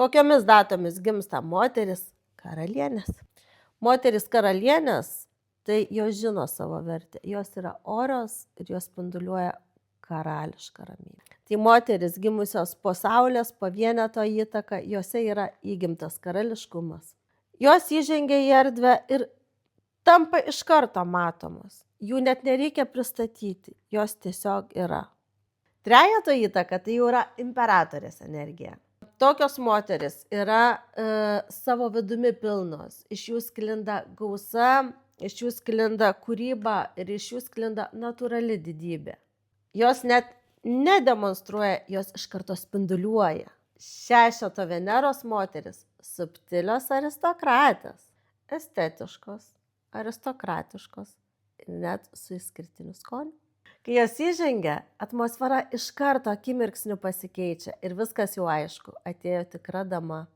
Kokiomis datomis gimsta moteris karalienės? Moteris karalienės, tai jos žino savo vertę. Jos yra orios ir jos spinduliuoja karališką ramybę. Tai moteris gimusios po saulės, po vieneto įtaka, jose yra įgimtas karališkumas. Jos įžengia į erdvę ir tampa iš karto matomos. Jų net nereikia pristatyti, jos tiesiog yra. Trejeto įtaka tai jau yra imperatorės energija. Tokios moteris yra savo vidumi pilnos, iš jų sklinda gausa, iš jų sklinda kūryba ir iš jų sklinda natūrali didybė. Jos net nedemonstruoja, jos iš karto spinduliuoja. Šešeto Veneros moteris – subtilios aristokratės, estetiškos, aristokratiškos ir net su išskirtiniu skoniu. Kai jos įžengia, atmosfera iš karto akimirksniu pasikeičia ir viskas jau aišku, atėjo tikra dama.